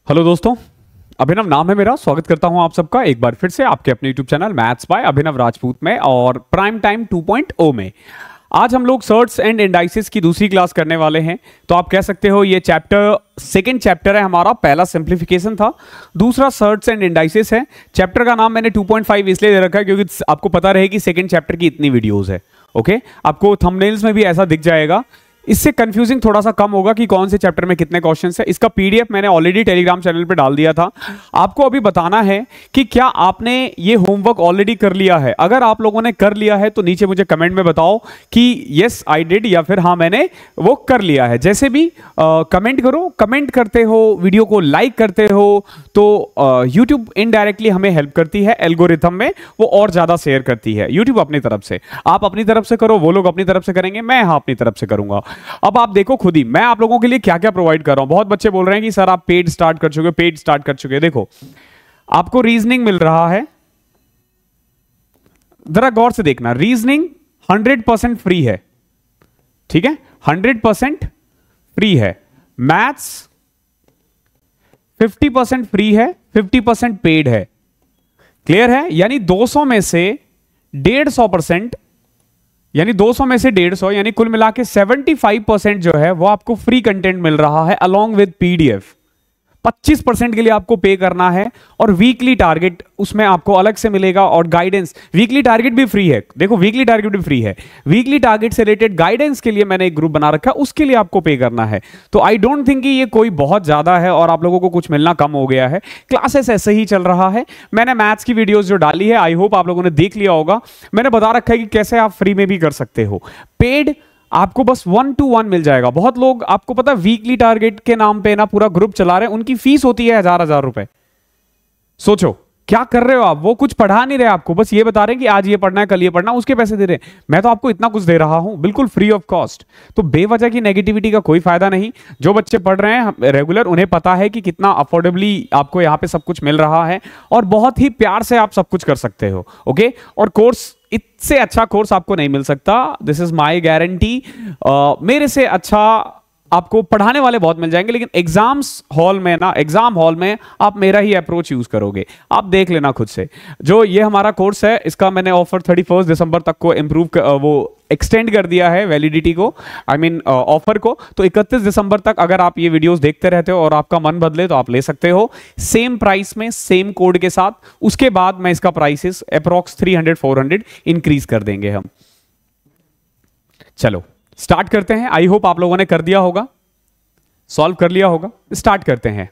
Hello दोस्तों, अभिनव नाम है मेरा। स्वागत करता हूं आप सबका एक बार फिर से आपके अपने यूट्यूब चैनल मैथ्स बाय अभिनव राजपूत में और प्राइम टाइम 2.0 में। आज हम लोग सर्ट्स एंड इंडाइसेस की दूसरी क्लास करने वाले हैं। तो आप कह सकते हो ये सेकंड चैप्टर है हमारा। पहला सिंप्लीफिकेशन था, दूसरा सर्ट्स एंड इंडाइसेस है। चैप्टर का नाम मैंने 2.5 इसलिए दे रखा है क्योंकि आपको पता रहे कि सेकंड चैप्टर की इतनी वीडियोस है। ओके, आपको थंबनेल्स में भी ऐसा दिख जाएगा। इससे कंफ्यूजिंग थोड़ा सा कम होगा कि कौन से चैप्टर में कितने क्वेश्चंस है। इसका पीडीएफ मैंने ऑलरेडी टेलीग्राम चैनल पे डाल दिया था। आपको अभी बताना है कि क्या आपने ये होमवर्क ऑलरेडी कर लिया है। अगर आप लोगों ने कर लिया है तो नीचे मुझे कमेंट में बताओ कि यस आई डिड या फिर हाँ मैंने वो कर लिया है। जैसे भी कमेंट करो, कमेंट करते हो, वीडियो को लाइक करते हो तो यूट्यूब इनडायरेक्टली हमें हेल्प करती है। एल्गोरिथम में वो और ज्यादा शेयर करती है यूट्यूब अपनी तरफ से। आप अपनी तरफ से करो, वो लोग अपनी तरफ से करेंगे, मैं हाँ अपनी तरफ से करूंगा। अब आप देखो खुद ही मैं आप लोगों के लिए क्या क्या प्रोवाइड कर रहा हूं। बहुत बच्चे बोल रहे हैं कि सर आप पेड स्टार्ट कर चुके हो, पेड स्टार्ट कर चुके हो। देखो आपको रीजनिंग मिल रहा है, जरा गौर से देखना। रीजनिंग 100% फ्री है, ठीक है, 100% फ्री है। मैथ्स 50% फ्री है, 50% पेड है। क्लियर है? यानी 200 में से 150%, यानी 200 में से 150, यानी कुल मिला के 75% जो है वो आपको फ्री कंटेंट मिल रहा है अलोंग विद पीडीएफ। 25% के लिए आपको पे करना है और वीकली टारगेट उसमें आपको अलग से मिलेगा और गाइडेंस। वीकली टारगेट भी फ्री है, देखो वीकली टारगेट भी फ्री है। वीकली टारगेट से रिलेटेड गाइडेंस के लिए मैंने एक ग्रुप बना रखा है, उसके लिए आपको पे करना है। तो आई डोंट थिंक कि ये कोई बहुत ज्यादा है और आप लोगों को कुछ मिलना कम हो गया है। क्लासेस ऐसे ही चल रहा है। मैंने मैथ्स की वीडियोस जो डाली है आई होप आप लोगों ने देख लिया होगा। मैंने बता रखा है कि कैसे आप फ्री में भी कर सकते हो। पेड आपको बस 1-to-1 मिल जाएगा। बहुत लोग आपको पता वीकली टारगेट के नाम पे ना पूरा ग्रुप चला रहे हैं, उनकी फीस होती है 1000 रुपए। सोचो क्या कर रहे हो आप। वो कुछ पढ़ा नहीं रहे आपको, बस ये बता रहे हैं कि आज ये पढ़ना है, कल ये पढ़ना है, उसके पैसे दे रहे हैं। मैं तो आपको इतना कुछ दे रहा हूं बिल्कुल फ्री ऑफ कॉस्ट। तो बेवजह की नेगेटिविटी का कोई फायदा नहीं। जो बच्चे पढ़ रहे हैं रेगुलर, उन्हें पता है कि कितना अफोर्डेबली आपको यहां पे सब कुछ मिल रहा है और बहुत ही प्यार से आप सब कुछ कर सकते हो। ओके, और कोर्स इससे अच्छा कोर्स आपको नहीं मिल सकता, दिस इज माय गारंटी। मेरे से अच्छा आपको पढ़ाने वाले बहुत मिल जाएंगे, लेकिन एग्जाम हॉल में आप मेरा ही अप्रोच यूज करोगे। आप देख लेना खुद से। जो ये हमारा कोर्स है इसका मैंने ऑफर 31 दिसंबर तक को वो एक्सटेंड कर दिया है वैलिडिटी को, आई मीन ऑफर को। तो 31 दिसंबर तक अगर आप ये वीडियोस देखते रहते हो और आपका मन बदले तो आप ले सकते हो सेम प्राइस में, सेम कोड के साथ। उसके बाद मैं इसका प्राइसेस अप्रॉक्स 300-400 इंक्रीज कर देंगे हम। चलो स्टार्ट करते हैं। आई होप आप लोगों ने कर दिया होगा, सॉल्व कर लिया होगा। स्टार्ट करते हैं।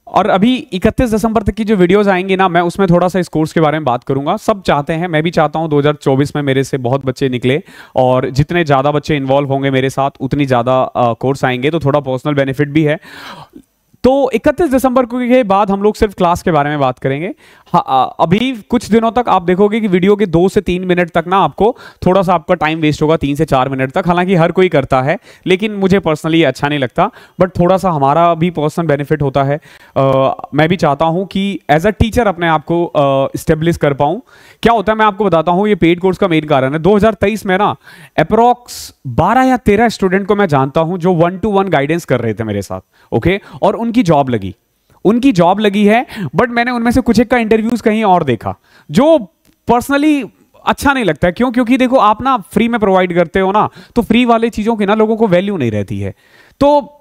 और अभी 31 दिसंबर तक की जो वीडियोस आएंगी ना, मैं उसमें थोड़ा सा इस कोर्स के बारे में बात करूंगा। सब चाहते हैं, मैं भी चाहता हूं 2024 में मेरे से बहुत बच्चे निकले और जितने ज़्यादा बच्चे इन्वॉल्व होंगे मेरे साथ उतनी ज़्यादा कोर्स आएंगे। तो थोड़ा पर्सनल बेनिफिट भी है। तो 31 दिसंबर के बाद हम लोग सिर्फ क्लास के बारे में बात करेंगे। अभी कुछ दिनों तक आप देखोगे कि वीडियो के 2 से 3 मिनट तक ना आपको थोड़ा सा आपका टाइम वेस्ट होगा, 3 से 4 मिनट तक। हालांकि हर कोई करता है, लेकिन मुझे पर्सनली अच्छा नहीं लगता। बट थोड़ा सा हमारा भी पर्सनल बेनिफिट होता है। मैं भी चाहता हूं कि एज अ टीचर अपने आप को स्टेब्लिश कर पाऊं। क्या होता है मैं आपको बताता हूं, ये पेड कोर्स का मेन कारण है। 2023 में ना अप्रॉक्स 12 या 13 स्टूडेंट को मैं जानता हूं जो 1-to-1 गाइडेंस कर रहे थे मेरे साथ। ओके, और उनकी जॉब लगी है। बट मैंने उनमें से कुछ एक का इंटरव्यूज कहीं और देखा जो पर्सनली अच्छा नहीं लगता है। क्यों? क्योंकि देखो आप ना फ्री में प्रोवाइड करते हो ना, तो फ्री वाले चीजों की ना लोगों को वैल्यू नहीं रहती है। तो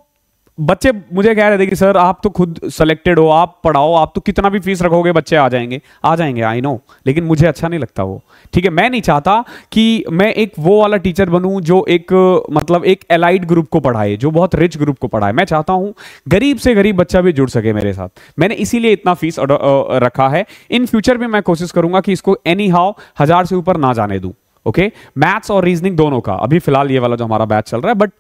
बच्चे मुझे कह रहे थे कि सर आप तो खुद सेलेक्टेड हो, आप पढ़ाओ, आप तो कितना भी फीस रखोगे बच्चे आ जाएंगे। आई नो, लेकिन मुझे अच्छा नहीं लगता वो। ठीक है, मैं नहीं चाहता कि मैं एक वो वाला टीचर बनूं जो एक मतलब एक एलाइड ग्रुप को पढ़ाए, जो बहुत रिच ग्रुप को पढ़ाए। मैं चाहता हूं गरीब से गरीब बच्चा भी जुड़ सके मेरे साथ। मैंने इसीलिए इतना फीस रखा है। इन फ्यूचर भी मैं कोशिश करूंगा कि इसको एनी हाउ 1000 से ऊपर ना जाने दूं। ओके, मैथ्स और रीजनिंग दोनों का। अभी फिलहाल ये वाला जो हमारा बैच चल रहा है, बट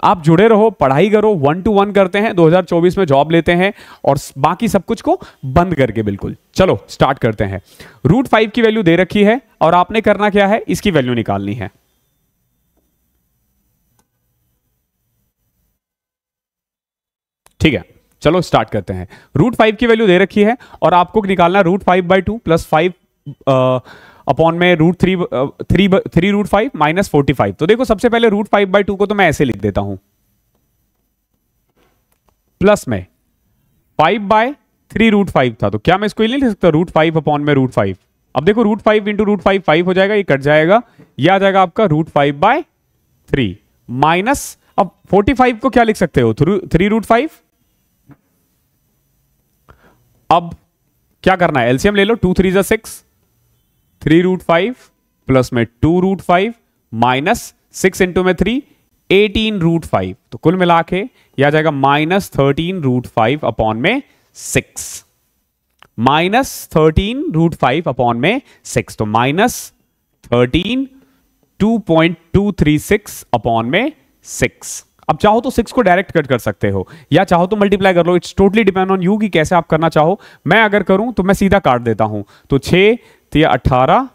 आप जुड़े रहो, पढ़ाई करो। 1-to-1 करते हैं, 2024 में जॉब लेते हैं और बाकी सब कुछ को बंद करके बिल्कुल। चलो स्टार्ट करते हैं। √5 की वैल्यू दे रखी है और आपने करना क्या है, इसकी वैल्यू निकालनी है। ठीक है, चलो स्टार्ट करते हैं। √5 की वैल्यू दे रखी है और आपको निकालना √5/2 + 5 अपॉन में √3 -45। तो देखो सबसे पहले √5/2 को तो मैं ऐसे लिख देता हूं, प्लस में 5/3√5 था, तो क्या मैं इसको नहीं लिख सकता √5 अपॉन में √5? अब देखो √5 इंटू √5 5 हो जाएगा, ये कट जाएगा, ये आ जाएगा आपका √5/3 माइनस, अब 45 को क्या लिख सकते हो 3√5। अब क्या करना है, एलसीएम ले लो, 2 3 6, 3√5 प्लस में 2√5 माइनस 6 इंटू में 3 18√5, तो कुल मिला के यह आ जाएगा -13√5 अपॉन में 6, -13√5 अपॉन में 6, तो -13 2.236 अपॉन में 6। अब चाहो तो 6 को डायरेक्ट कट कर सकते हो या चाहो तो मल्टीप्लाई कर लो, it's totally depend on you कि कैसे आप करना चाहो। मैं अगर करूं तो मैं सीधा काट देता हूं, तो 6 तो 18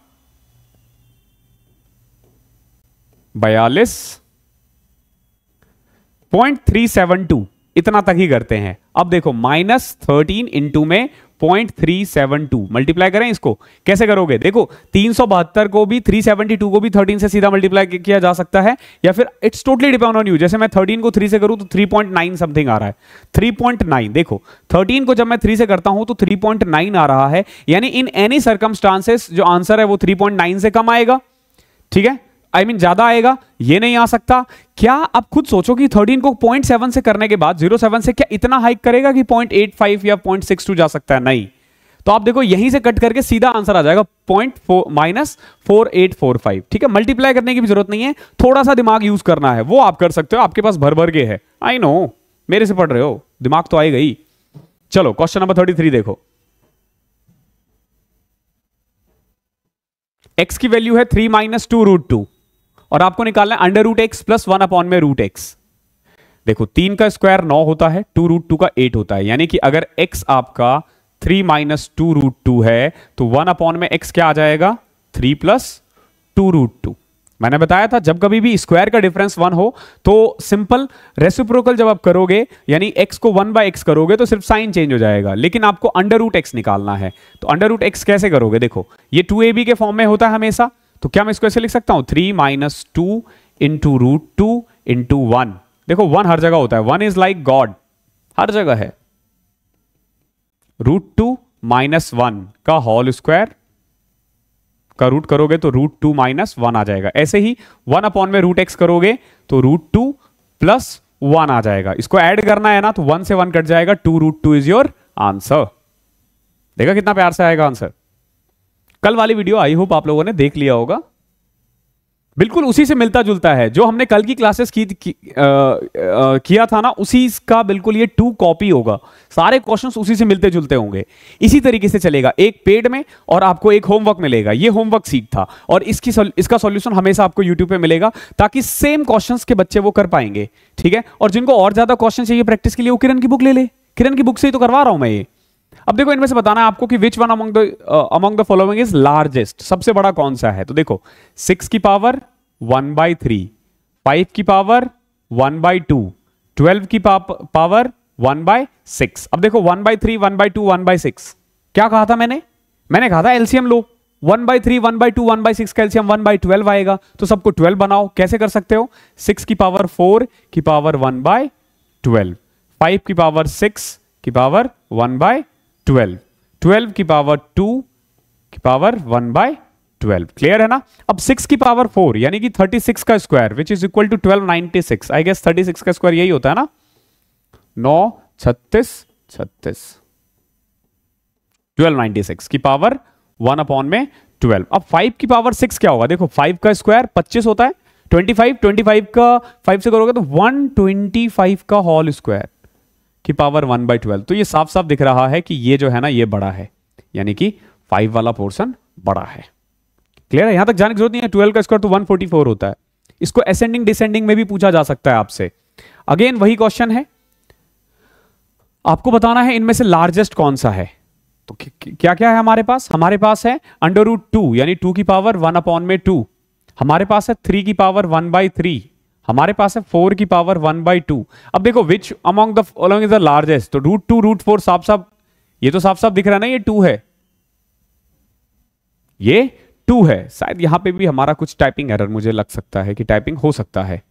42.372 इतना तक ही करते हैं। अब देखो -13 इंटू में 0.372 मल्टीप्लाई करें, इसको कैसे करोगे, देखो 372 को भी 372 को भी 13 से सीधा मल्टीप्लाई किया जा सकता है, या फिर it's totally depend on you. जैसे मैं 13 को 3 से करूं तो 3.9 समथिंग आ रहा है, 3.9, देखो 13 को जब मैं 3 से करता हूं तो 3.9 आ रहा है, यानी इन एनी सर्कमस्टांसेस जो आंसर है वो 3.9 से कम आएगा, ठीक है, I mean, ज्यादा आएगा, ये नहीं आ सकता। क्या आप खुद सोचो कि 13 को 0.7 से करने के बाद 0.7 से क्या इतना हाइक करेगा कि 0.85 या 0.62 जा सकता है, नहीं। तो आप देखो यहीं से कट करके सीधा आंसर आ जाएगा -4845, ठीक है। मल्टीप्लाई करने की भी जरूरत नहीं है, थोड़ा सा दिमाग यूज करना है, वो आप कर सकते हो, आपके पास भर भर के है। आई नो, मेरे से पढ़ रहे हो, दिमाग तो आएगा ही। चलो क्वेश्चन नंबर 33 देखो, x की वैल्यू है 3 - 2√2 और आपको निकालना है √x प्लस 1 अपॉन में √x। देखो 3 का स्क्वायर 9 होता है, 2√2 का 8 होता है, यानी कि अगर x आपका 3 - 2√2 है तो 1 अपॉन में x क्या आ जाएगा 3 + 2√2। मैंने बताया था जब कभी भी स्क्वायर का डिफरेंस 1 हो तो सिंपल रेसिप्रोकल जब आप करोगे, यानी x को 1/x करोगे तो सिर्फ साइन चेंज हो जाएगा, लेकिन आपको √x निकालना है। तो √x कैसे करोगे, देखो ये 2ab के फॉर्म में होता है हमेशा, तो क्या मैं इसको ऐसे लिख सकता हूं 3 - 2 इंटू √2 इंटू 1। देखो 1 हर जगह होता है, 1 इज लाइक गॉड, हर जगह है। √2 - 1 का होल स्क्वायर का रूट करोगे तो √2 - 1 आ जाएगा। ऐसे ही 1 अपॉन में √x करोगे तो √2 + 1 आ जाएगा। इसको ऐड करना है ना, तो 1 से 1 कट जाएगा, 2√2 इज योर आंसर। देखा कितना प्यार से आएगा आंसर। कल वाली वीडियो आई होप आप लोगों ने देख लिया होगा, बिल्कुल उसी से मिलता जुलता है जो हमने कल की क्लासेस किया था ना, उसी का बिल्कुल ये 2 कॉपी होगा, सारे क्वेश्चंस उसी से मिलते जुलते होंगे। इसी तरीके से चलेगा, एक पेड में और आपको एक होमवर्क मिलेगा, ये होमवर्क सीट था और इसका सॉल्यूशन हमेशा आपको यूट्यूब पे मिलेगा, ताकि सेम क्वेश्चंस के बच्चे वो कर पाएंगे, ठीक है। और जिनको और ज्यादा क्वेश्चन चाहिए प्रैक्टिस के लिए, वो किरण की बुक ले ले, किरण की बुक से ही तो करवा रहा हूं मैं ये। अब देखो इनमें से बताना है आपको कि which one among the following is largest, सबसे बड़ा कौन सा है। तो देखो 6 की पावर 1/3, 5 की पावर 1/2, 12 की पावर 1/6। अब देखो 1/3, 1/2, 1/6 क्या कहा था मैंने कहा था एलसीएम लो, 1/3, 1/2, 1/6 का एलसीएम 1/12 आएगा, तो सबको 12 बनाओ। कैसे कर सकते हो, 6 की पावर 4 की पावर 1/12, 5 की पावर 6 की पावर 1/12, 12 की पावर 2 की पावर 1/12। क्लियर है ना। अब 6 की पावर 4 यानी कि 36 का square which is equal to 1296। I guess 36 का स्क्वायर यही होता है ना, 9 36 36, 1296 की पावर 1 अपॉन में 12। अब 5 की पावर 6 क्या होगा, देखो 5 का स्क्वायर 25 होता है, 25 का 5 से करोगे तो 125 का होल स्क्वायर की पावर 1/12। तो ये साफ साफ दिख रहा है कि ये जो है ना ये बड़ा है, यानी कि 5 वाला पोर्शन बड़ा है। क्लियर है, यहां तक जाने की जरूरत नहीं है। 12 का स्क्वायर तो 144 होता है। इसको असेंडिंग डिसेंडिंग में भी पूछा जा सकता है आपसे। अगेन वही क्वेश्चन है, आपको बताना है इनमें से लार्जेस्ट कौन सा है। तो क्या क्या है हमारे पास है √2 यानी 2 की पावर 1 अपॉन में 2, हमारे पास है 3 की पावर 1/3, हमारे पास है 4 की पावर 1/2। अब देखो which among the following is the largest, तो √2 √4 साफ साफ ये तो साफ साफ दिख रहा है ना, ये 2 है, ये 2 है। शायद यहां पे भी हमारा कुछ टाइपिंग एरर मुझे लग सकता है कि टाइपिंग हो सकता है।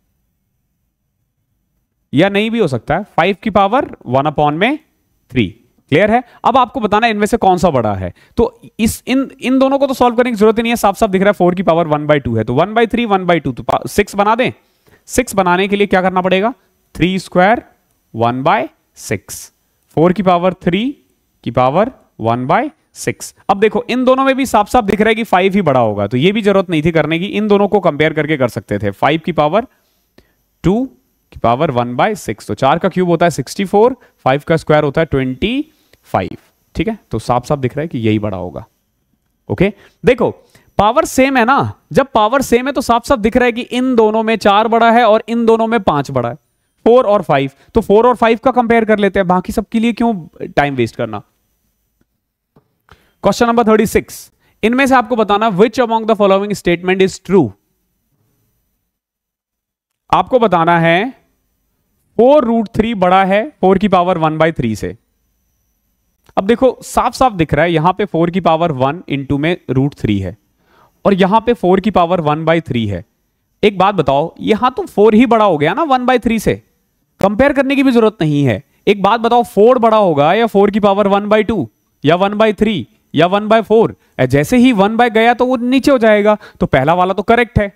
या नहीं भी हो सकता है, 5 की पावर 1/3। क्लियर है? अब आपको बताना है इनमें से कौन सा बड़ा है। तो इन दोनों को तो सॉल्व करने की जरूरत ही नहीं है, साफ साफ दिख रहा है 4 की पावर 1/2 है, तो 1/3 1/2 तो 6 बना दें। 6 बनाने के लिए क्या करना पड़ेगा, 3 स्क्वायर 1/6, 4 की पावर 3 की पावर 1/6। अब देखो इन दोनों में भी साफ साफ दिख रहा है कि 5 ही बड़ा होगा, तो ये भी जरूरत नहीं थी करने की, इन दोनों को कंपेयर करके कर सकते थे। 5 की पावर 2 की पावर 1/6, तो 4 का क्यूब होता है 64, 5 का स्क्वायर होता है 25। ठीक है, तो साफ साफ दिख रहा है कि यही बड़ा होगा। ओके, देखो पावर सेम है ना, जब पावर सेम है तो साफ साफ दिख रहा है कि इन दोनों में 4 बड़ा है और इन दोनों में 5 बड़ा है, 4 और 5। तो 4 और 5 का कंपेयर कर लेते हैं, बाकी सबके लिए क्यों टाइम वेस्ट करना। क्वेश्चन नंबर 36, इनमें से आपको बताना which among the following statement is true. आपको बताना है 4√3 बड़ा है 4 की पावर 1/3 से। अब देखो साफ साफ दिख रहा है यहां पे 4 की पावर 1 इंटू में √3 है और यहां पे 4 की पावर 1/3 है। एक बात बताओ, यहां तो 4 ही बड़ा हो गया ना 1/3 से, कंपेयर करने की भी जरूरत नहीं है। एक बात बताओ, 4 बड़ा होगा या 4 की पावर 1/2 या 1/3 या 1/4? जैसे ही 1 गया तो वो नीचे हो जाएगा, तो पहला वाला तो करेक्ट है।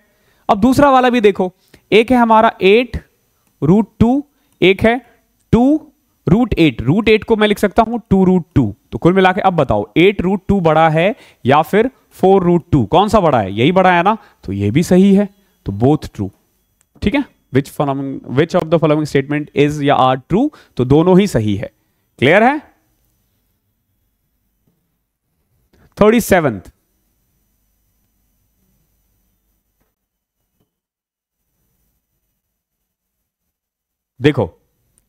अब दूसरा वाला भी देखो, एक है हमारा 8√2, एक है 2√8। √8 को मैं लिख सकता हूं 2√2। तो कुल मिला के अब बताओ 8√2 बड़ा है या फिर 4√2, कौन सा बड़ा है? यही बड़ा है ना, तो ये भी सही है, तो बोथ ट्रू। ठीक है, which of the following statement is या आर ट्रू, तो दोनों ही सही है। क्लियर है? 37th, देखो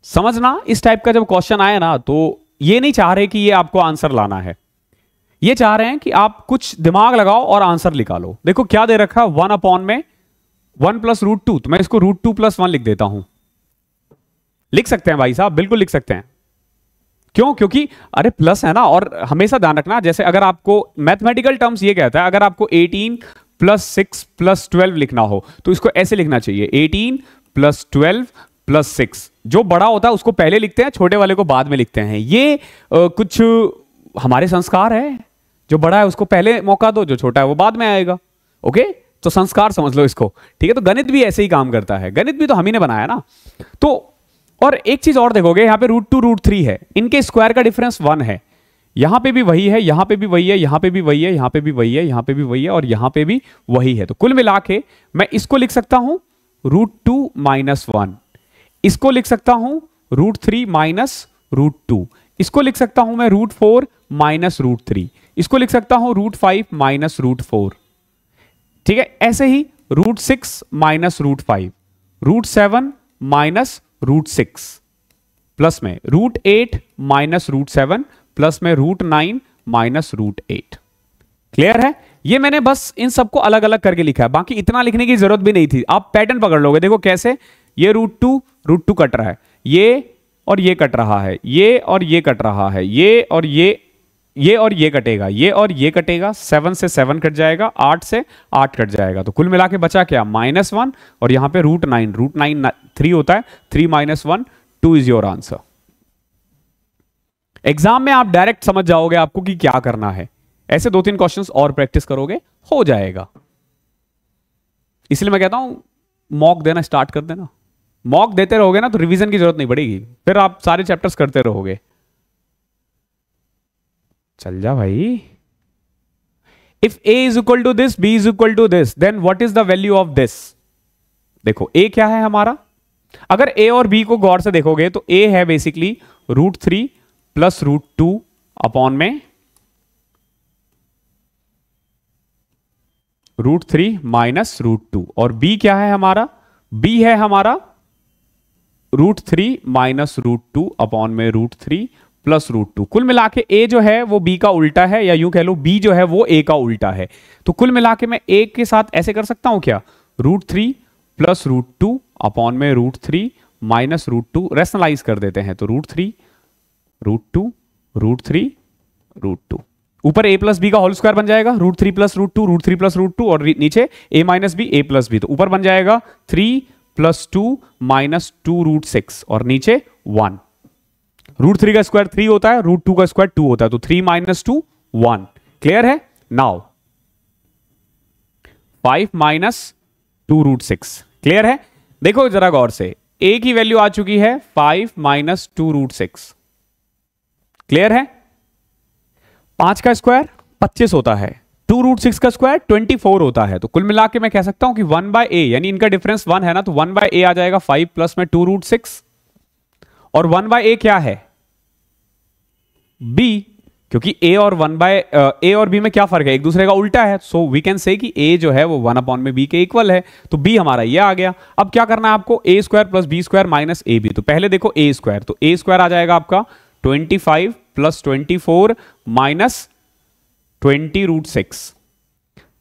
समझना, इस टाइप का जब क्वेश्चन आए ना तो ये नहीं चाह रहे कि ये आपको आंसर लाना है, ये चाह रहे हैं कि आप कुछ दिमाग लगाओ और आंसर निकालो। देखो क्या दे रखा, 1/1 + √2, तो मैं इसको √2 + 1 लिख देता हूं। लिख सकते हैं भाई साहब, बिल्कुल लिख सकते हैं। क्यों? क्योंकि अरे प्लस है ना, और हमेशा ध्यान रखना, जैसे अगर आपको मैथमेटिकल टर्म्स ये कहता है, अगर आपको 18 + 6 + 12 लिखना हो तो इसको ऐसे लिखना चाहिए, 18 + 12 + 6। जो बड़ा होता है उसको पहले लिखते हैं, छोटे वाले को बाद में लिखते हैं। ये कुछ हमारे संस्कार है, जो बड़ा है उसको पहले मौका दो, जो छोटा है वो बाद में आएगा। ओके, तो संस्कार समझ लो इसको। ठीक है, तो गणित भी ऐसे ही काम करता है, गणित भी तो हम ही ने बनाया ना। तो और एक चीज और देखोगे, यहां पे √2 √3 है, इनके स्क्वायर का डिफरेंस 1 है। यहां पे भी वही है, यहां पे भी वही है, यहां पे भी वही है, यहां पे भी वही है, यहां पे भी वही है और यहां पे भी वही है। तो कुल मिला के मैं इसको लिख सकता हूं √2 - 1, इसको लिख सकता हूं √3 - √2, इसको लिख सकता हूं मैं √4 - √3, इसको लिख सकता हूं √5 - √4। ठीक है, ऐसे ही √6 - √5, √7 - √6, प्लस में √8 - √7, प्लस में √9 - √8। क्लियर है? ये मैंने बस इन सबको अलग अलग करके लिखा है, बाकी इतना लिखने की जरूरत भी नहीं थी। आप पैटर्न पकड़ लोगे, देखो कैसे, ये √2 कट रहा है, ये और ये कट रहा है, ये और ये कट रहा है, ये और ये कटेगा, ये और ये कटेगा, 7 से 7 कट जाएगा, 8 से 8 कट जाएगा। तो कुल मिला के बचा क्या, -1, और यहां पे √9 3 होता है, 3 - 1 2 इज योर आंसर। एग्जाम में आप डायरेक्ट समझ जाओगे आपको कि क्या करना है। ऐसे 2-3 क्वेश्चंस और प्रैक्टिस करोगे, हो जाएगा। इसलिए मैं कहता हूं मॉक देना स्टार्ट कर देना। मॉक देते रहोगे ना तो रिवीजन की जरूरत नहीं पड़ेगी, फिर आप सारे चैप्टर्स करते रहोगे। चल जा भाई। If a is equal to this, b is equal to this, then what is the value of this. देखो a क्या है हमारा, अगर a और b को गौर से देखोगे तो a है बेसिकली √3 + √2 अपॉन में √3 - √2, और b क्या है हमारा, b है हमारा √3 - √2 अपॉन में √3 + √2। कुल मिला के a जो है वो b का उल्टा है, या यूं कह लो b जो है वो a का उल्टा है। तो कुल मिला के मैं a के साथ ऐसे कर सकता हूं क्या, √3 + √2 अपॉन में √3 - √2, रेशनलाइज कर देते हैं, तो √3 √2 √3 √2, ऊपर a + b का होल स्क्वायर बन जाएगा, √3 + √2 √3 + √2, और नीचे a - b a + b, तो ऊपर बन जाएगा 3 प्लस 2 माइनस 2√6 और नीचे 1। √3 का स्क्वायर 3 होता है, √2 का स्क्वायर 2 होता है, तो 3 माइनस 2 1। क्लियर है? Now 5 minus 2√6। क्लियर है? देखो जरा गौर से, a की वैल्यू आ चुकी है 5 माइनस 2√6। क्लियर है? 5 का स्क्वायर 25 होता है, 2√6 का स्क्वायर 24 होता है, तो कुल मिला के मैं कह सकता हूं कि 1/a, यानी इनका डिफरेंस 1 है ना, तो 1/a आ जाएगा 5 प्लस में 2√6, और 1/a क्या है? b, क्योंकि a और a और b में क्या फर्क है? एक दूसरे का उल्टा है, सो वी कैन से कि a जो है वो 1 में b के इक्वल है, तो b हमारा ये आ गया। अब क्या करना है आपको? a square plus b square minus ab। तो पहले देखो a स्क्वायर, तो a स्क्वायर आ जाएगा आपका 25 प्लस 24 माइनस 20√6।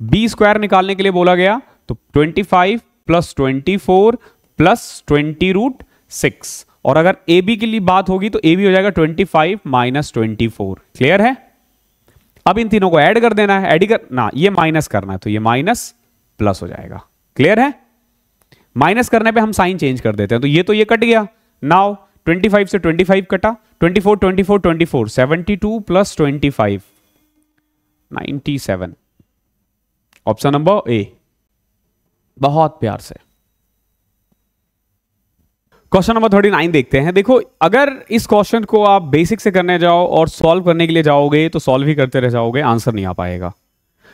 b स्क्वायर निकालने के लिए बोला गया, तो 25 प्लस 24 प्लस 20√6, और अगर ए बी के लिए बात होगी तो ए बी हो जाएगा 25 माइनस 24। क्लियर है? अब इन तीनों को ऐड कर देना है, ऐड करना, ये माइनस करना है, तो ये माइनस प्लस हो जाएगा। क्लियर है? माइनस करने पे हम साइन चेंज कर देते हैं, तो ये कट गया। नाउ 25 से 25 कटा, 24 24 24 72 प्लस 25 97। Option number A. बहुत प्यार से। क्वेश्चन नंबर 39 देखते हैं। देखो, अगर इस क्वेश्चन को आप बेसिक से करने जाओ और सॉल्व करने के लिए जाओगे तो सॉल्व ही करते रह जाओगे, आंसर नहीं आ पाएगा।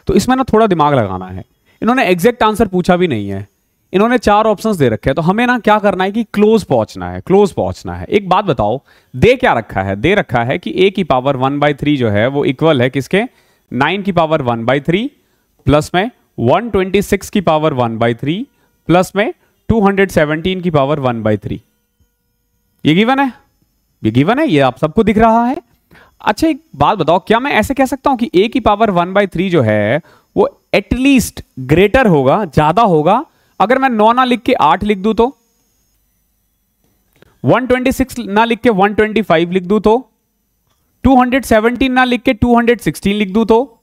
तो इसमें ना थोड़ा दिमाग लगाना है। इन्होंने एग्जैक्ट आंसर पूछा भी नहीं है, इन्होंने 4 ऑप्शंस दे रखे हैं, तो हमें ना क्या करना है कि क्लोज पहुंचना है, क्लोज पहुंचना है। एक बात बताओ, दे क्या रखा है? दे रखा है कि a की पावर 1/3 जो है वो इक्वल है किसके? 9 की पावर 1/3 प्लस में 126 की पावर 1/3 प्लस में 217 की पावर 1/3। ये गिवन है, ये गिवन है, ये आप सबको दिख रहा है। अच्छा एक बात बताओ, क्या मैं ऐसे कह सकता हूं कि a की पावर 1/3 जो है वो एटलीस्ट ग्रेटर होगा, ज्यादा होगा, अगर मैं 9 ना लिख के 8 लिख दूं तो? 126 ना लिख के 125 लिख दूं तो? 217 ना लिख के 216 लिख दूं तो?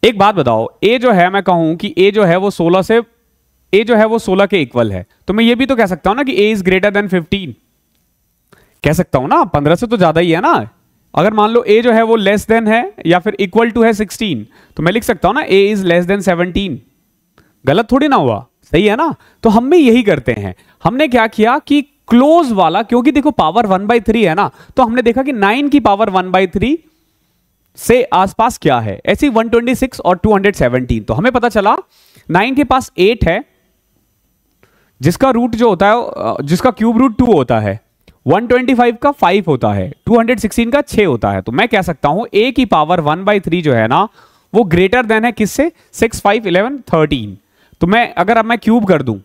एक बात बताओ, a जो है, मैं कहूं कि a जो है वो 16 के इक्वल है, तो मैं ये भी तो कह सकता हूं ना कि a इज ग्रेटर देन 15। कह सकता हूं ना, 15 से तो ज्यादा ही है ना। अगर मान लो a जो है वो लेस देन है या फिर इक्वल टू है 16, तो मैं लिख सकता हूं ना a इज लेस देन 17। गलत थोड़ी ना हुआ, सही है ना? तो हम भी यही करते हैं। हमने क्या किया कि क्लोज वाला, क्योंकि देखो पावर 1/3 है ना, तो हमने देखा कि 9 की पावर 1/3 से आसपास क्या है, ऐसी 126 और 217। तो हमें पता चला 9 के पास 8 है, जिसका रूट जो होता है, जिसका क्यूब रूट 2 होता है, 125 का 5 होता है, 216 का 6 होता है। तो मैं कह सकता हूं a की पावर 1/3 जो है ना वो ग्रेटर देन है किससे? 6 5 11 13। तो मैं अगर अब मैं क्यूब कर दूं,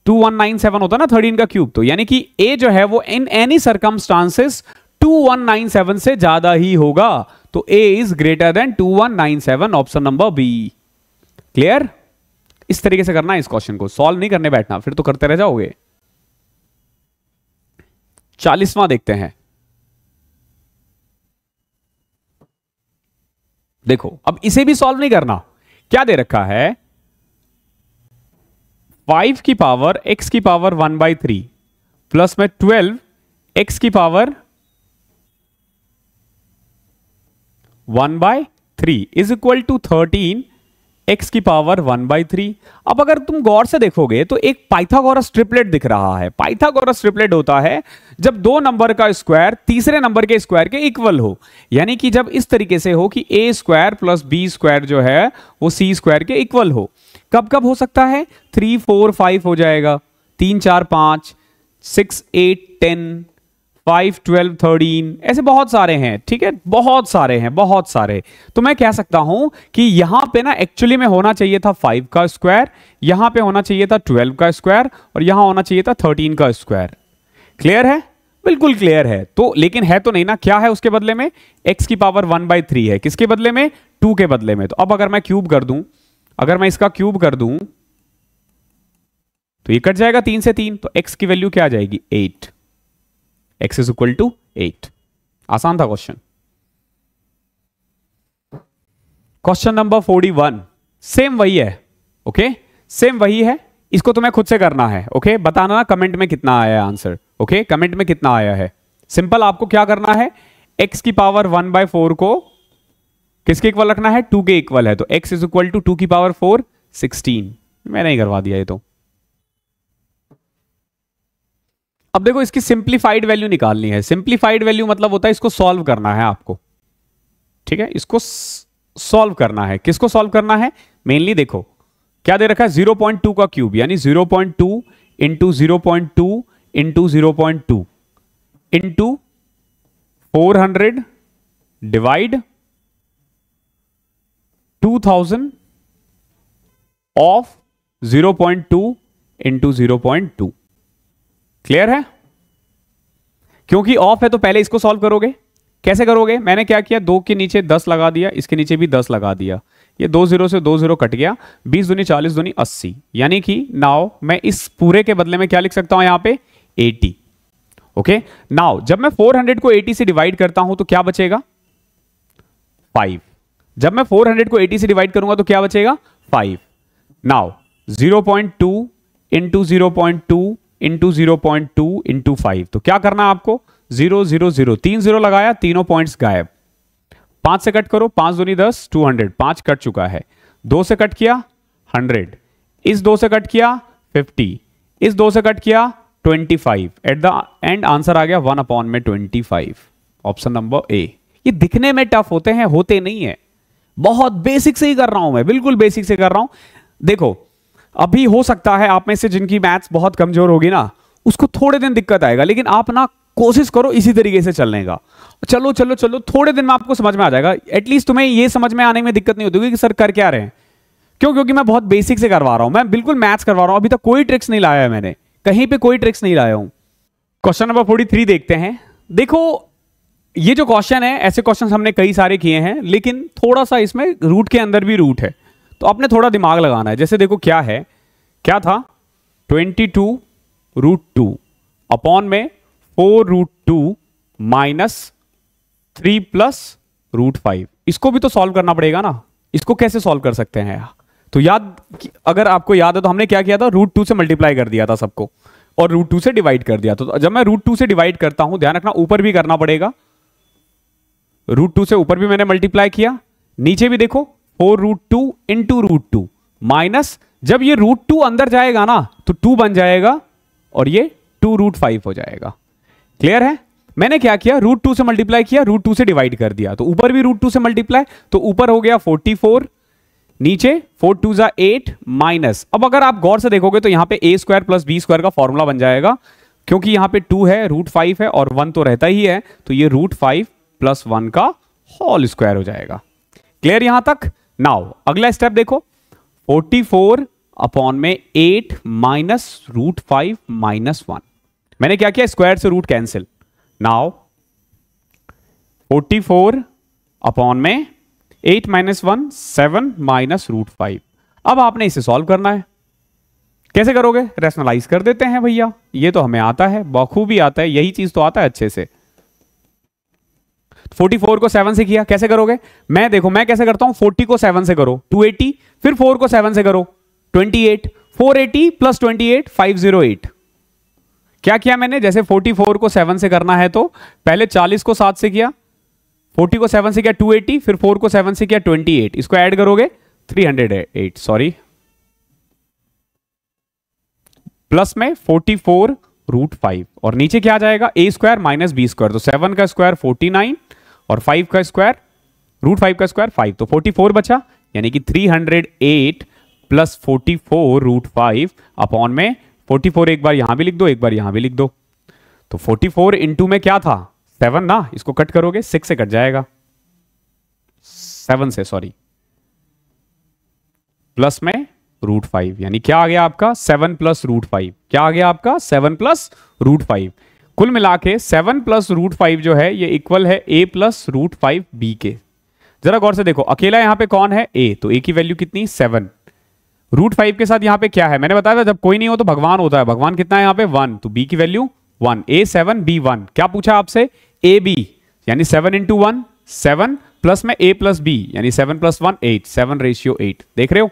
2197 होता है ना 13 का क्यूब, तो यानी कि a जो है वो इन एनी सर्कमस्टांसेस 2197 से ज्यादा ही होगा, तो a is greater than 2197। Option number B. Clear? इस तरीके से करना है इस क्वेश्चन को, सॉल्व नहीं करने बैठना, फिर तो करते रह जाओगे। 40वां देखते हैं। देखो, अब इसे भी सॉल्व नहीं करना। क्या दे रखा है? 5 की पावर x की पावर 1/3 प्लस में 12 x की power 1/3 is equal to 13 x की पावर 1/3। अब अगर तुम गौर से देखोगे तो एक पाइथागोरस ट्रिपलेट दिख रहा है। पाइथागोरस ट्रिपलेट होता है जब दो नंबर का स्क्वायर तीसरे नंबर के स्क्वायर के इक्वल हो, यानी कि जब इस तरीके से हो कि a square plus b square जो है वो c स्क्वायर के इक्वल हो। कब कब हो सकता है? 3 4 5 हो जाएगा, 3 4 5 6 8 10 5 12 13, ऐसे बहुत सारे हैं। ठीक है, बहुत सारे हैं, बहुत सारे। तो मैं कह सकता हूं कि यहां पे ना एक्चुअली में होना चाहिए था 5 का स्क्वायर, यहां पे होना चाहिए था 12 का स्क्वायर, और यहां होना चाहिए था 13 का स्क्वायर। क्लियर है? बिल्कुल क्लियर है। तो लेकिन है तो नहीं ना, क्या है उसके बदले में? x की पावर 1/3 है, किसके बदले में? 2 के बदले में। तो अब अगर मैं क्यूब कर दूं, अगर मैं इसका क्यूब कर दूं तो ये कट जाएगा 3 से 3, तो x की वैल्यू क्या आ जाएगी? 8। x is equal to 8। आसान था क्वेश्चन। क्वेश्चन नंबर 41 सेम वही है। ओके, सेम वही है, इसको तुम्हें खुद से करना है। ओके, बताना ना कमेंट में कितना आया है आंसर। ओके, कमेंट में कितना आया है। सिंपल, आपको क्या करना है, x की पावर 1/4 को किसके इक्वल रखना है, 2 के इक्वल है, तो x इज इक्वल टू 2 की पावर 4 16। मैंने ही करवा दिया ये तो। अब देखो इसकी सिंप्लीफाइड वैल्यू निकालनी है। सिंप्लीफाइड वैल्यू मतलब होता है इसको सॉल्व करना है आपको, ठीक है, इसको सॉल्व करना है। किसको सॉल्व करना है, मेनली देखो क्या दे रखा है, 0.2 का क्यूब, यानी 0.2 into 0.2 into 0.2 into 400 divide 2000 of 0.2 into 0.2। Clear है? क्योंकि ऑफ है तो पहले इसको सॉल्व करोगे। कैसे करोगे, मैंने क्या किया, 2 के नीचे 10 लगा दिया, इसके नीचे भी 10 लगा दिया, ये 2 0 से 2 0 कट गया, 20 दूनी 40 दूनी 80, यानी कि नाउ मैं इस पूरे के बदले में क्या लिख सकता हूं यहां पे 80। ओके, नाउ जब मैं 400 को 80 से डिवाइड करता हूं तो क्या बचेगा 5। जब मैं 400 को 80 से डिवाइड करूंगा तो क्या बचेगा 5। नाउ 0.2 इंटू 0.2 इंटू 0.2 इंटू 5, तो क्या करना है आपको, 0 0 0, 3 0 लगाया, तीनों पॉइंट्स गायब। 5 से कट करो, 5 दूनी 10, 200, 5 कट चुका है। 2 से कट किया 100, इस 2 से कट किया 50, इस 2 से कट किया 25। एट द एंड आंसर आ गया 1/25। Option number A. ये दिखने में टफ होते हैं, होते नहीं है। बहुत बेसिक से ही कर रहा हूं मैं, बिल्कुल बेसिक से कर रहा हूं। देखो अभी हो सकता है आप में से जिनकी मैथ्स बहुत कमजोर होगी ना, उसको थोड़े दिन दिक्कत आएगा, लेकिन आप ना कोशिश करो इसी तरीके से चलने का। चलो चलो चलो, थोड़े दिन में आपको समझ में आ जाएगा। एटलीस्ट तुम्हें ये समझ में आने में दिक्कत नहीं होती कि सर कर क्या रहे हैं। क्यों? क्योंकि मैं बहुत बेसिक से करवा रहा हूं, मैं बिल्कुल मैथ्स करवा रहा हूं। अभी तक कोई ट्रिक्स नहीं लाया है मैंने, कहीं पे कोई ट्रिक्स नहीं लाया हूं। क्वेश्चन नंबर 43 देखते हैं। देखो ये जो क्वेश्चन है, ऐसे क्वेश्चन हमने कई सारे किए हैं, लेकिन थोड़ा सा इसमें रूट के अंदर भी रूट है, तो आपने थोड़ा दिमाग लगाना है। जैसे देखो क्या है, क्या था 22√2 अपॉन में 4√2 माइनस 3 प्लस √5। इसको भी तो सॉल्व करना पड़ेगा ना। इसको कैसे सॉल्व कर सकते हैं? तो याद, अगर आपको याद है तो हमने क्या किया था, √2 से मल्टीप्लाई कर दिया था सबको और √2 से डिवाइड कर दिया। तो जब मैं √2 से डिवाइड करता हूं, ध्यान रखना ऊपर भी करना पड़ेगा। √2 से ऊपर भी मैंने मल्टीप्लाई किया, नीचे भी देखो 4√2 इंटू √2 माइनस, जब ये √2 अंदर जाएगा ना तो 2 बन जाएगा और ये 2√5 हो जाएगा। क्लियर है? मैंने क्या किया, √2 से मल्टीप्लाई किया, √2 से डिवाइड कर दिया, तो ऊपर भी √2 से मल्टीप्लाई, तो ऊपर हो गया 44, नीचे 4 2 जा 8 माइनस। अब अगर आप गौर से देखोगे तो यहां पे a² प्लस b² का फॉर्मूला बन जाएगा, क्योंकि यहां पे 2 है, √5 है और 1 तो रहता ही है, तो ये √5 प्लस 1 का होल स्क्वायर हो जाएगा। क्लियर यहां तक? नाउ अगला स्टेप देखो, 44 अपॉन में 8 माइनस √5 माइनस 1। मैंने क्या किया, स्क्वायर से रूट कैंसिल। नाउ 44 अपॉन में 8 माइनस 1 7 माइनस √5। अब आपने इसे सॉल्व करना है। कैसे करोगे? रैशनलाइज कर देते हैं भैया, ये तो हमें आता है, बखूबी आता है, यही चीज तो आता है अच्छे से। 44 को 7 से किया, कैसे करोगे? मैं देखो मैं कैसे करता हूं, 40 को 7 से करो 280, फिर 4 को 7 से करो 28, 480 प्लस 28 508। क्या किया मैंने, जैसे 44 को 7 से करना है तो पहले 40 को 7 से किया, 40 को 7 से किया 280, फिर 4 को 7 से किया 28, इसको ऐड करोगे 308, सॉरी, प्लस में 44√5 और नीचे क्या आ जाएगा, a² माइनस b², तो 7 का स्क्वायर 49 और 5 का स्क्वायर √5 का स्क्वायर 5, तो 44 बचा, यानी कि 308 प्लस 44√5 अपॉन में 44 एक बार यहां भी लिख दो, एक बार यहां भी लिख दो, तो 44 इंटू में क्या था 7 ना, इसको कट करोगे 6 से कट जाएगा, 7 से सॉरी, प्लस में √5, यानी क्या आ गया आपका 7 प्लस √5। क्या आ गया आपका 7 प्लस √5। कुल मिला के 7 प्लस √5 जो है ये इक्वल है a प्लस √5b के। जरा गौर से देखो, अकेला यहां पे कौन है, a, तो a की वैल्यू कितनी 7, √5 के साथ यहां पे क्या है, मैंने बताया था जब कोई नहीं हो तो भगवान होता है, भगवान कितना है यहां पे 1, तो b की वैल्यू 1, a 7 b 1। क्या पूछा आपसे, a b, यानी 7 इंटू 1 7 प्लस में a प्लस b, यानी 7 प्लस 1 8, 7 रेशियो 8। देख रहे हो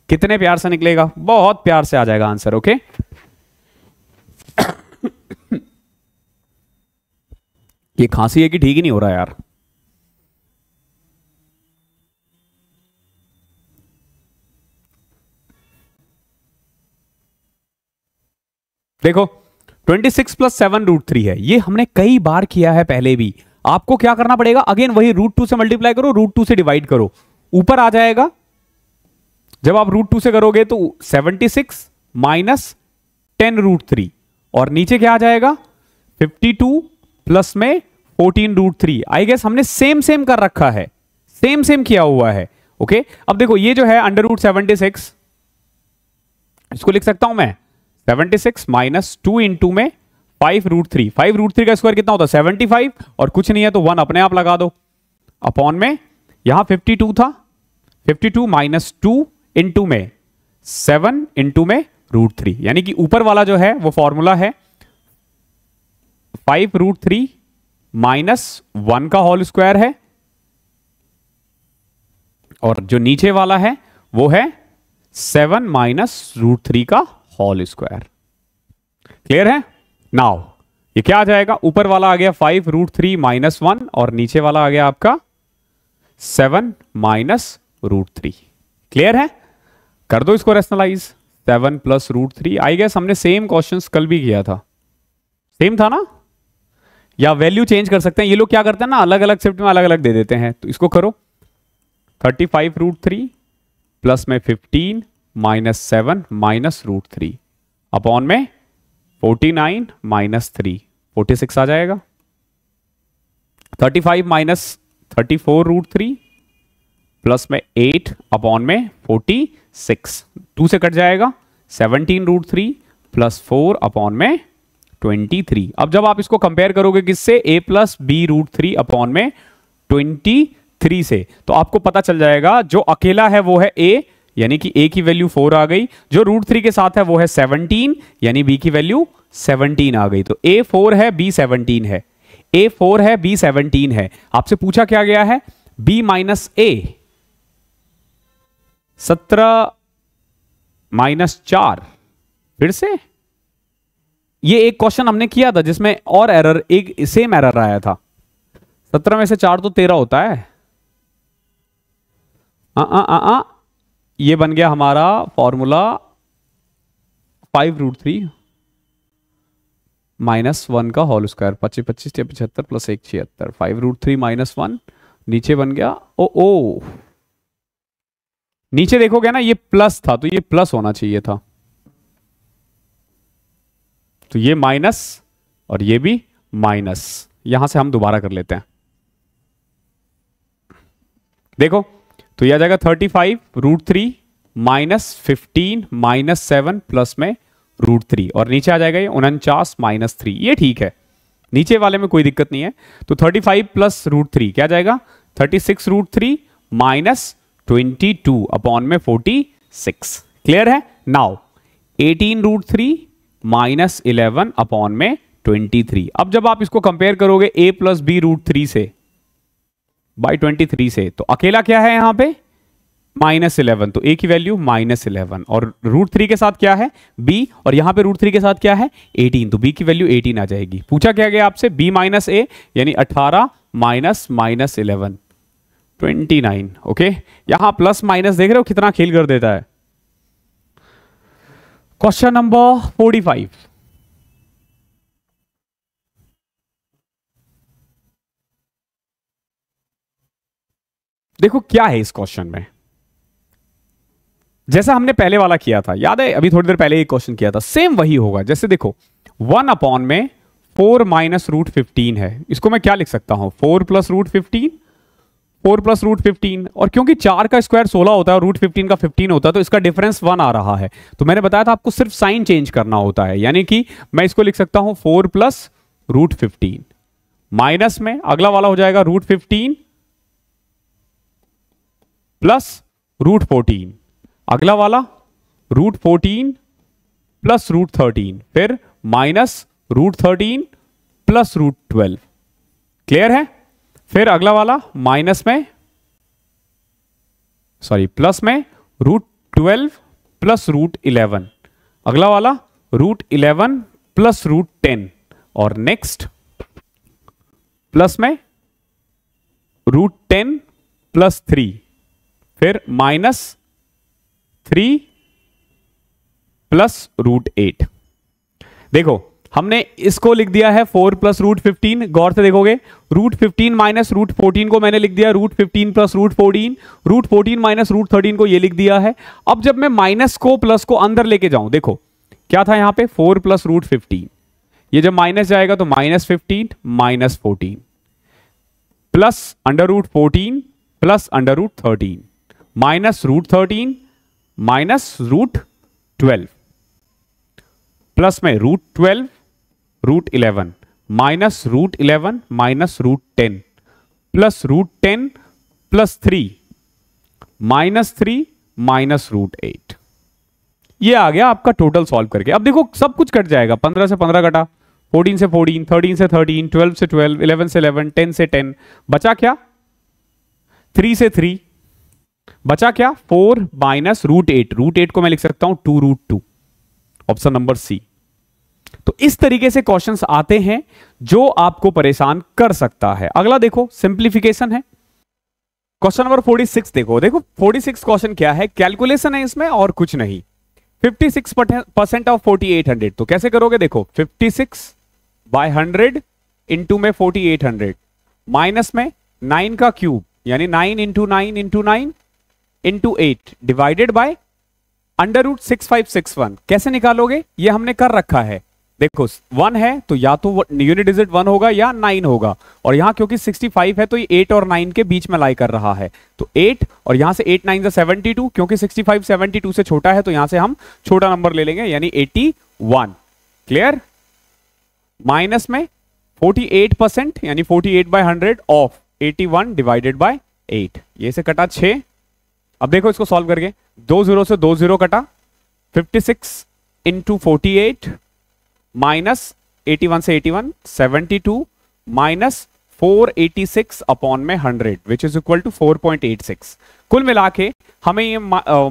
कितने प्यार से निकलेगा? बहुत प्यार से आ जाएगा आंसर। ओके, ये खांसी है कि ठीक ही नहीं हो रहा यार। देखो 26 प्लस 7√3 है, ये हमने कई बार किया है पहले भी। आपको क्या करना पड़ेगा? अगेन वही √2 से मल्टीप्लाई करो, √2 से डिवाइड करो, ऊपर आ जाएगा। जब आप √2 से करोगे तो 76 माइनस 10√3, और नीचे क्या आ जाएगा? 52 प्लस में 14√3। आई गेस हमने सेम सेम कर रखा है, सेम सेम किया हुआ है। ओके, अब देखो ये जो है √76, इसको लिख सकता हूं मैं 76 माइनस 2 इंटू में 5√3। 5√3 का स्क्वायर कितना होता है? 75, और कुछ नहीं है तो 1 अपने आप लगा दो, अपॉन में यहां 52 था, 52 माइनस 2 इंटू में 7 इंटू में √3, यानी कि ऊपर वाला जो है वो फॉर्मूला है 5√3 माइनस 1 का होल स्क्वायर है, और जो नीचे वाला है वो है 7 माइनस √3 का होल स्क्वायर। क्लियर है? नाउ ये क्या आ जाएगा? ऊपर वाला आ गया 5√3 माइनस 1, और नीचे वाला आ गया आपका 7 माइनस √3। क्लियर है? कर दो इसको रेशनलाइज, 7 प्लस √3। आई गेस हमने सेम क्वेश्चंस कल भी किया था, सेम था ना? या वैल्यू चेंज कर सकते हैं, ये लोग क्या करते हैं ना, अलग अलग शिफ्ट में अलग अलग दे देते हैं। तो इसको करो 35√3 प्लस में 15 माइनस 7 माइनस √3 अपॉन में 49 माइनस 3, 46 आ जाएगा। 35 माइनस 34√3 प्लस में 8 अपॉन में 46, 2 से कट जाएगा। 17√3 प्लस 4 अपॉन में 23। अब जब आप इसको कंपेयर करोगे किससे? a प्लस b√3 अपॉन में 23 से, तो आपको पता चल जाएगा जो अकेला है वो है a, यानी कि a की वैल्यू 4 आ गई। जो √3 के साथ है वो है 17, यानी b की वैल्यू 17 आ गई। तो a 4 है, b 17 है, a 4 है, b 17 है। आपसे पूछा क्या गया है? b minus a, 17 minus 4। फिर से ये एक क्वेश्चन हमने किया था जिसमें और एरर, एक सेम एरर आया था। 17 में से 4 तो 13 होता है। ये बन गया हमारा फॉर्मूला 5√3 माइनस 1 का होल स्क्वायर, 25 25 75 प्लस 1 76। 5√3 माइनस 1 नीचे बन गया ओ नीचे देखोगे ना, ये प्लस था तो ये प्लस होना चाहिए था, तो ये माइनस और ये भी माइनस। यहां से हम दोबारा कर लेते हैं, देखो तो यह आ जाएगा 35√3 माइनस 15 माइनस 7 प्लस में √3, और नीचे आ जाएगा ये 49 माइनस 3। ये ठीक है, नीचे वाले में कोई दिक्कत नहीं है। तो 35 प्लस √3 क्या जाएगा? 36√3 माइनस 22 अपॉन में 46। क्लियर है? नाउ 18√3 माइनस 11 अपॉन में 23। अब जब आप इसको कंपेयर करोगे a प्लस b √3 से बाई 23 से, तो अकेला क्या है यहां पे? -11, तो a की वैल्यू -11, और √3 के साथ क्या है? b, और यहां पे √3 के साथ क्या है? 18, तो b की वैल्यू 18 आ जाएगी। पूछा क्या गया आपसे? b माइनस a, यानी 18 माइनस -11 29। ओके, यहां प्लस माइनस देख रहे हो कितना खेल कर देता है। क्वेश्चन नंबर 45, देखो क्या है इस क्वेश्चन में। जैसा हमने पहले वाला किया था, याद है? अभी थोड़ी देर पहले एक क्वेश्चन किया था, सेम वही होगा। जैसे देखो 1 अपॉन में 4 माइनस √15 है, इसको मैं क्या लिख सकता हूं? 4 प्लस √15, 4 प्लस √15, और क्योंकि 4 का स्क्वायर 16 होता है और √15 का 15 होता है, तो इसका डिफरेंस 1 आ रहा है। तो मैंने बताया था आपको सिर्फ साइन चेंज करना होता है, यानी कि मैं इसको लिख सकता हूं 4 प्लस √15, माइनस में अगला वाला हो जाएगा √15 प्लस √14, अगला वाला √14 प्लस √13, फिर माइनस √13 प्लस √12। क्लियर है? फिर अगला वाला माइनस में, सॉरी प्लस में 12 प्लस रूट 11, अगला वाला रूट 11 प्लस रूट 10, और नेक्स्ट प्लस में रूट 10 प्लस 3, फिर माइनस 3 प्लस रूट 8। देखो हमने इसको लिख दिया है 4 प्लस रूट 15, गौर से देखोगे रूट 15 माइनस रूट 14 को मैंने लिख दिया root 15 plus root 14, root 14 minus root 13 को ये लिख दिया है। अब जब मैं माइनस को प्लस को अंदर लेके जाऊं, देखो क्या था यहां पे 4 प्लस रूट 15, ये जब माइनस जाएगा तो minus 15 minus 14 plus under root 14 plus under root 13 minus root 13 minus root 12 plus में root 12 root 11 minus root 11 minus root 10 plus root 10 plus 3 minus 3 minus root 8। ये आ गया आपका टोटल सॉल्व करके। अब देखो सब कुछ कट जाएगा, 15 से 15 कटा, 14 से 14, 13 से 13, 12 से 12, 11 से 11, 10 से 10, बचा क्या 3 से 3, बचा क्या 4 माइनस रूट 8, रूट 8 को मैं लिख सकता हूं 2 रूट 2, ऑप्शन नंबर सी। तो इस तरीके से क्वेश्चंस आते हैं जो आपको परेशान कर सकता है। अगला देखो सिंप्लीफिकेशन है, क्वेश्चन नंबर 46 देखो। देखो 46 क्वेश्चन क्या है, कैलकुलेशन है इसमें और कुछ नहीं। 56% ऑफ 4800, तो कैसे करोगे, देखो 56 बाय 100 इंटू में 4800 माइनस में 9 का क्यूब यानी 9 into 9 into 9 into 8 divided by under root 6561। कैसे निकालोगे, ये हमने कर रखा है। देखो 1 है तो या तो यूनिट डिजिट 1 होगा या 9 होगा, और यहां क्योंकि 65 है तो ये 8 और 9 के बीच में लाई कर रहा है, तो 8 और यहां से 8 9 72, क्योंकि 65 72 से छोटा है तो यहां से हम छोटा नंबर ले लेंगे यानी 81। क्लियर, माइनस में 48% यानी 48 बाय 100 ऑफ 81 डिवाइडेड बाय 8, ये से कटा 6। अब देखो इसको सॉल्व करके, 2 0 से 2 0 कटा, 56 इंटू 48 माइनस 81 से 81 72 माइनस 486 अपॉन में 100 विच इज इक्वल टू 4.86। कुल मिला के हमें ये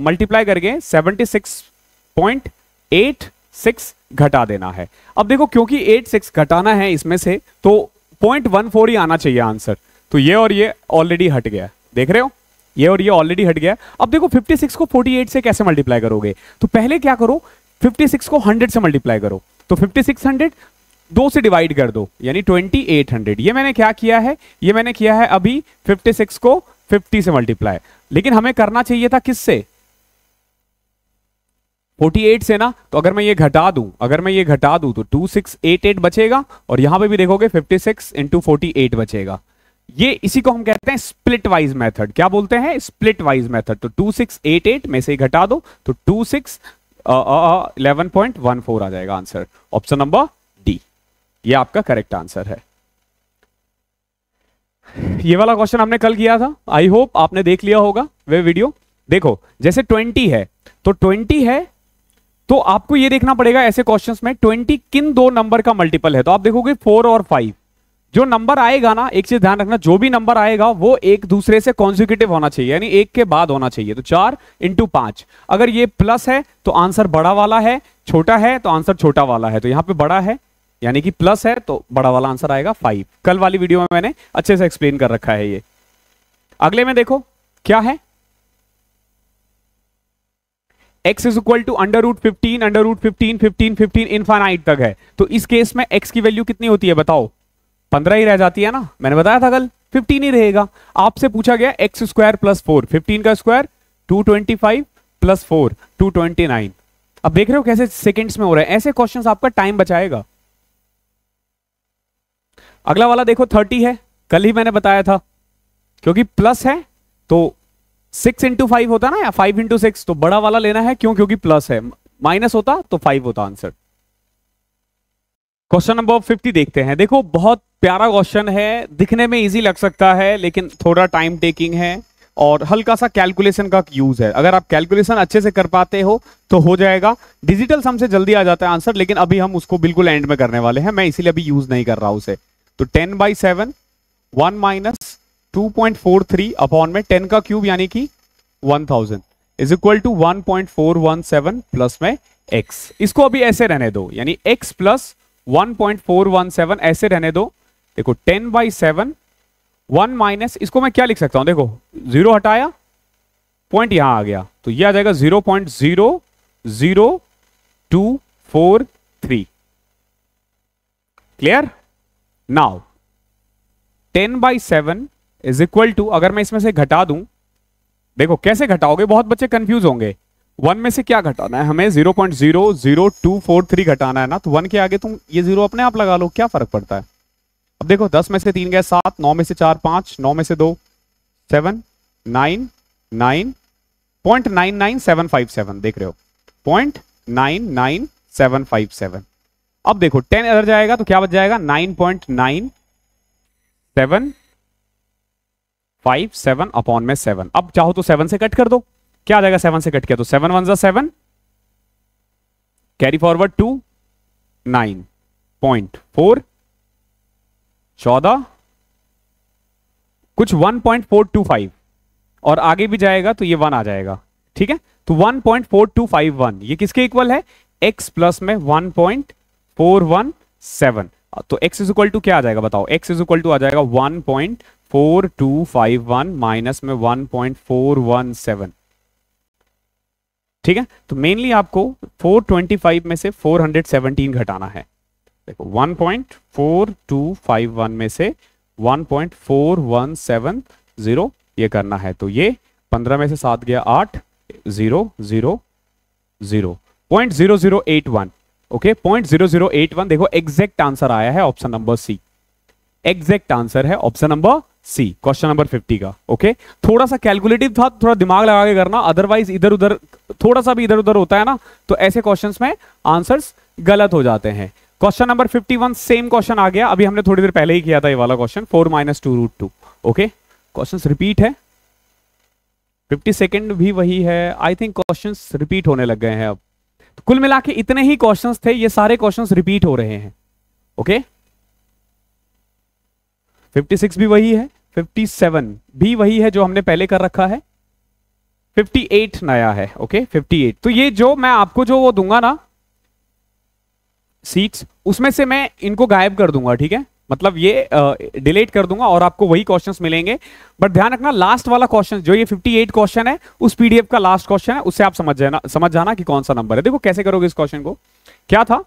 मल्टीप्लाई करके 76.86 घटा देना है। अब देखो क्योंकि 86 घटाना है इसमें से तो 0.14 ही आना चाहिए आंसर, तो ये और ये ऑलरेडी हट गया, देख रहे हो ये और ये ऑलरेडी हट गया। अब देखो 56 को 48 से कैसे मल्टीप्लाई करोगे, तो पहले क्या करो 56 को 100 से मल्टीप्लाई करो, तो 5600 2 से डिवाइड कर दो यानी 2800। ये मैंने क्या किया है, ये मैंने किया है अभी 56 को 50 से मल्टीप्लाई, लेकिन हमें करना चाहिए था किससे 48 से ना। तो अगर मैं ये घटा दूं, तो 2688 बचेगा, और यहां पे भी देखोगे 56 इंटू 48 बचेगा। ये इसी को हम कहते हैं स्प्लिट वाइज मेथड। क्या बोलते हैं, स्प्लिट वाइज मेथड। तो 2688 में से ही घटा दो तो 11.14 आ जाएगा आंसर, ऑप्शन नंबर डी, ये आपका करेक्ट आंसर है। ये वाला क्वेश्चन हमने कल किया था, आई होप आपने देख लिया होगा वे वीडियो। देखो जैसे 20 है तो 20 है तो आपको ये देखना पड़ेगा ऐसे क्वेश्चंस में 20 किन दो नंबर का मल्टीपल है। तो आप देखोगे 4 और 5, जो नंबर आएगा ना, एक चीज ध्यान रखना, जो भी नंबर आएगा वो एक दूसरे से कॉन्जिक्यूटिव होना चाहिए यानी एक के बाद होना चाहिए। तो 4 इंटू 5, अगर ये प्लस है तो आंसर बड़ा वाला है, छोटा है तो आंसर छोटा वाला है, तो यहां पे बड़ा है यानी कि प्लस है तो बड़ा वाला आंसर आएगा 5। कल वाली वीडियो में मैंने अच्छे से एक्सप्लेन कर रखा है ये। अगले में देखो क्या है, x is equal to under root 15 under root 15 15 15 infinite तक है। तो इस केस में x की वैल्यू कितनी होती है बताओ, 15 ही रह जाती है ना, मैंने बताया था कल 15 ही रहेगा। आपसे पूछा गया एक्स स्क्वायर प्लस 4, 15 का स्क्वायर 225 प्लस 4 229। अब देख रहे हो कैसे सेकंड्स में हो रहा है, ऐसे क्वेश्चंस आपका टाइम बचाएगा। अगला वाला देखो 30 है, कल ही मैंने बताया था, क्योंकि प्लस है तो 6 इंटू 5 होता ना, या 5 इंटू 6, तो बड़ा वाला लेना है, क्यों, क्योंकि प्लस है, माइनस होता तो 5 होता आंसर। क्वेश्चन नंबर 50 देखते हैं। देखो बहुत प्यारा क्वेश्चन है, दिखने में इजी लग सकता है लेकिन थोड़ा टाइम टेकिंग है और हल्का सा कैलकुलेशन का यूज है। अगर आप कैलकुलेशन अच्छे से कर पाते हो तो हो जाएगा। डिजिटल सम से जल्दी आ जाता है आंसर, लेकिन अभी हम उसको बिल्कुल एंड में करने वाले हैं, मैं इसीलिए अभी यूज नहीं कर रहा उसे। तो 10/7 1 माइनस 2.43 अपॉन में 10 का क्यूब यानी कि 1000। इज इक्वल टू 1.417 प्लस में x। इसको अभी ऐसे रहने दो, यानी x प्लस 1.417 ऐसे रहने दो। देखो 10/7 1 माइनस, इसको मैं क्या लिख सकता हूं, देखो 0 हटाया, पॉइंट यहां आ गया, तो ये आ जाएगा 0.00243। Clear? Now 10/7 is equal to, अगर मैं इसमें से घटा दूं, देखो कैसे घटाओगे, बहुत बच्चे कंफ्यूज होंगे। 1 में से क्या घटाना है हमें, 0.00243 घटाना है ना, तो 1 के आगे तुम ये 0 अपने आप लगा लो, क्या फर्क पड़ता है। अब देखो 10 में से 3 गए 7, 9 में से 4 5, 9 में से 2 7, 9 9, 0.99757 देख रहे हो, 0.99757। अब देखो 10 इधर जाएगा तो क्या बच जाएगा, 9.9757 अपॉन में 7। अब चाहो तो 7 से कट कर दो, क्या आ जाएगा 7 से कट किया तो 7 1 7, कैरी फॉरवर्ड 2, 9.4 14, कुछ 1.425 और आगे भी जाएगा तो ये 1 आ जाएगा। ठीक है, तो 1.4251 ये किसके इक्वल है, x प्लस में 1.417। तो x इज इक्वल टू क्या आ जाएगा बताओ, x इज इक्वल टू आ जाएगा 1.4251 माइनस में 1.417। ठीक है, तो मेनली आपको 425 में से 417 घटाना है। देखो 1.4251 में से 1.4170 ये करना है, तो ये 15 में से 7 गया 8, 0 0 0, 0.0081। ओके 0.0081। देखो एग्जैक्ट आंसर आया है option number C, exact answer है option number C, question number 50 का। ओके थोड़ा सा कैलकुलेटिव था, थोड़ा दिमाग लगा के करना, अदरवाइज इधर उधर थोड़ा सा भी इधर उधर होता है ना, तो ऐसे क्वेश्चंस में आंसर्स गलत हो जाते हैं। क्वेश्चन नंबर 51 सेम क्वेश्चन आ गया, अभी हमने थोड़ी देर पहले ही किया था ये वाला क्वेश्चन, 4 - 2√2। ओके क्वेश्चंस रिपीट है, 52nd भी वही है, आई थिंक क्वेश्चंस रिपीट होने लग गए हैं अब। तो कुल मिला के इतने ही क्वेश्चंस थे, ये सारे क्वेश्चंस रिपीट हो रहे हैं। ओके 56 भी वही है, 57 भी वही है जो हमने पहले कर रखा है, 58 नया है। ओके 58, तो ये जो मैं आपको जो वो दूंगा ना सीट्स, उसमें से मैं इनको गायब कर दूंगा। ठीक है, मतलब ये डिलीट कर दूंगा और आपको वही क्वेश्चंस मिलेंगे। बट ध्यान रखना लास्ट वाला क्वेश्चन जो ये 58 क्वेश्चन है, उस पीडीएफ का लास्ट क्वेश्चन है, उससे आप समझ जाना कि कौन सा नंबर है। देखो कैसे करोगे इस क्वेश्चन को, क्या था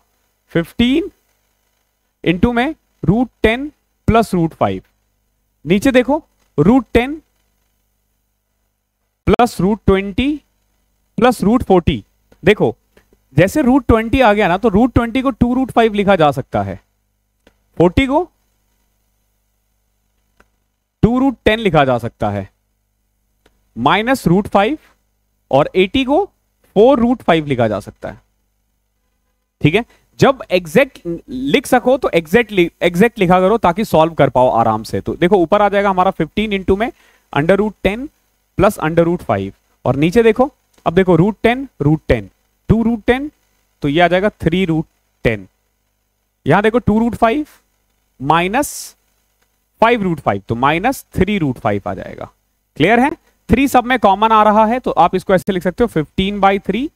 15 इंटू में √10 प्लस √5, नीचे देखो √10 प्लस √20 प्लस √40। देखो जैसे √20 आ गया ना, तो √20 को 2√5 लिखा जा सकता है, 40 को 2√10 लिखा जा सकता है, माइनस √5 और 80 को 4√5 लिखा जा सकता है। ठीक है, जब एग्जैक्ट लिख सको तो एग्जैक्ट लिखा करो ताकि सॉल्व कर पाओ आराम से। तो देखो ऊपर आ जाएगा हमारा 15 इंटू में √10 प्लस √5 और नीचे देखो, अब देखो √10 2√10, तो ये आ जाएगा 3√10। यहां देखो 2√5 माइनस 5√5, तो माइनस 3√5 आ जाएगा। क्लियर है, 3 सब में कॉमन आ रहा है, तो आप इसको ऐसे लिख सकते हो 15/3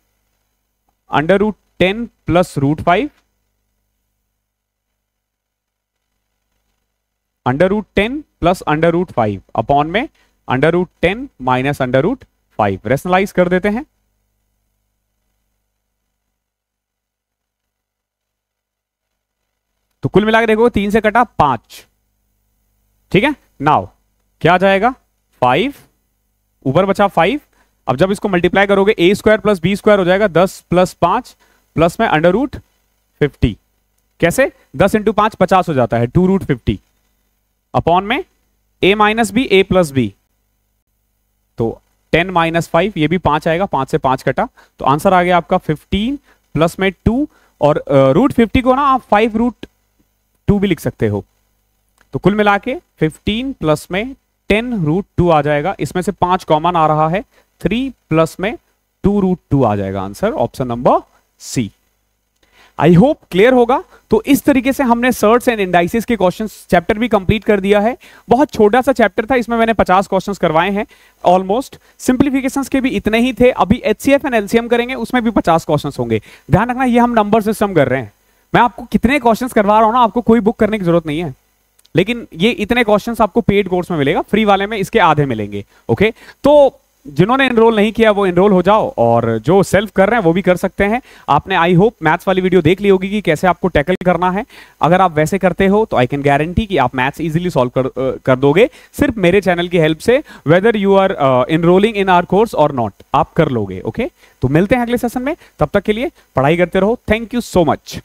√10 प्लस √5 √10 प्लस √5 अपॉन में √10 माइनस √5। रेशनलाइज कर देते हैं, तो कुल मिलाकर देखो 3 से कटा 5। ठीक है, नाउ क्या आ जाएगा 5, ऊपर बचा 5। अब जब इसको मल्टीप्लाई करोगे a² प्लस b² हो जाएगा 10 प्लस 5 प्लस में √50। कैसे, 10 इंटू 5 50 हो जाता है, 2√50 अपॉन में a minus B a plus B, तो 10 माइनस 5, ये भी 5 आएगा, 5 से 5 कटा, तो आंसर आ गया आपका 15 प्लस में 2 और √50 को ना आप 5√2 भी लिख सकते हो। तो कुल मिला के 15 प्लस में 10√2 आ जाएगा, इसमें से 5 कॉमन आ रहा है, 3 प्लस में 2√2 आ जाएगा। Answer option number C. I hope clear होगा। तो इस तरीके से हमने सर्ट्स एंड इंडाइसिस के क्वेश्चंस चैप्टर भी कंप्लीट कर दिया है। बहुत छोटा सा चैप्टर था, इसमें मैंने 50 क्वेश्चंस करवाए हैं ऑलमोस्ट। सिंप्लीफिकेशंस के भी इतने ही थे। अभी एचसीएफ एंड एलसीएम करेंगे, उसमें भी 50 क्वेश्चंस होंगे। ध्यान रखना, ये हम नंबर सिस्टम कर रहे हैं। मैं आपको कितने क्वेश्चंस करवा रहा हूं ना, आपको कोई बुक करने की जरूरत नहीं है, लेकिन ये इतने क्वेश्चंस आपको पेड कोर्स में मिलेगा, फ्री वाले में इसके आधे मिलेंगे। ओके, तो जिन्होंने एनरोल नहीं किया वो एनरोल हो जाओ, और जो सेल्फ कर रहे हैं वो भी कर सकते हैं। आपने आई होप मैथ्स वाली वीडियो देख ली होगी कि कैसे आपको टैकल करना है। अगर आप वैसे करते हो तो आई कैन गारंटी कि आप मैथ्स इजीली सॉल्व कर दोगे, सिर्फ मेरे चैनल की हेल्प से। Whether you are enrolling in our course और नॉट, आप कर लोगे। ओके, तो मिलते हैं अगले सेशन में, तब तक के लिए पढ़ाई करते रहो। Thank you so much.